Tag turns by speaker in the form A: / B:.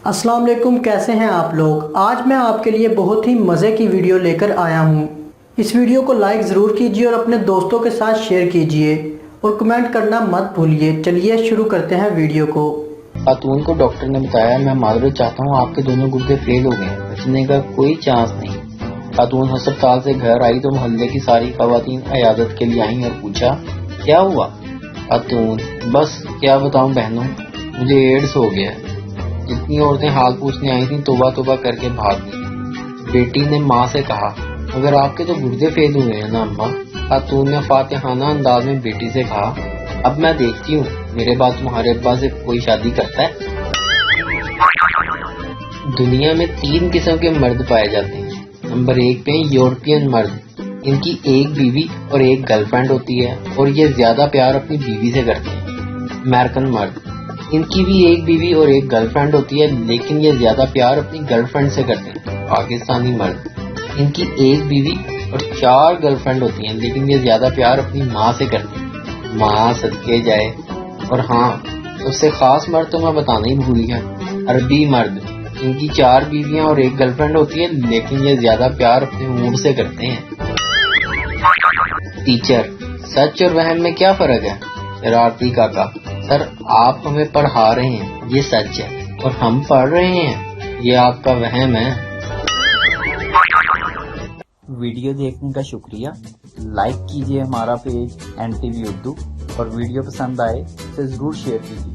A: अस्सलाम वालेकुम, कैसे हैं आप लोग। आज मैं आपके लिए बहुत ही मज़े की वीडियो लेकर आया हूँ। इस वीडियो को लाइक ज़रूर कीजिए और अपने दोस्तों के साथ शेयर कीजिए और कमेंट करना मत भूलिए। चलिए शुरू करते हैं वीडियो को।
B: खातून को डॉक्टर ने बताया, मैं माजरत चाहता हूँ, आपके दोनों गुर्दे फेल हो गए हैं, बचने का कोई चांस नहीं। खातून अस्पताल से घर आई तो मोहल्ले की सारी खवातीन इयादत के लिए आई और पूछा, क्या हुआ। खातून, बस क्या बताऊं बहनों, मुझे एड्स हो गया है। जितनी औरतें हाल पूछने आई थी तौबा तौबा करके भाग गई। बेटी ने माँ से कहा, मगर आपके तो गुर्दे फेल हुए हैं ना अम्मा। खातून ने फातिहाना अंदाज में बेटी से कहा, अब मैं देखती हूँ मेरे बाद तुम्हारे अब्बा से कोई शादी करता है। दुनिया में 3 किस्म के मर्द पाए जाते हैं। नंबर 1 पे यूरोपियन मर्द, इनकी एक बीवी और एक गर्लफ्रेंड होती है और ये ज्यादा प्यार अपनी बीवी से करते हैं। अमेरिकन मर्द, इनकी भी एक बीवी और एक गर्लफ्रेंड होती है लेकिन ये ज्यादा प्यार अपनी गर्लफ्रेंड से करते हैं। पाकिस्तानी मर्द, इनकी एक बीवी और 4 गर्लफ्रेंड होती हैं लेकिन ये ज्यादा प्यार अपनी माँ से करते हैं। माँ सदके जाए। और हाँ, सबसे खास मर्द तो मैं बताना ही भूल गया, अरबी मर्द, इनकी 4 बीवियां और एक गर्लफ्रेंड होती है लेकिन ये ज्यादा प्यार अपने ऊँट से करते हैं। टीचर, सच और वहम में क्या फर्क है। शरारती काका, सर आप हमें पढ़ा रहे हैं, ये सच है, और हम पढ़ रहे हैं, ये आपका वहम है।
C: वीडियो देखने का शुक्रिया। लाइक कीजिए हमारा पेज NTV उर्दू और वीडियो पसंद आए तो जरूर शेयर कीजिए।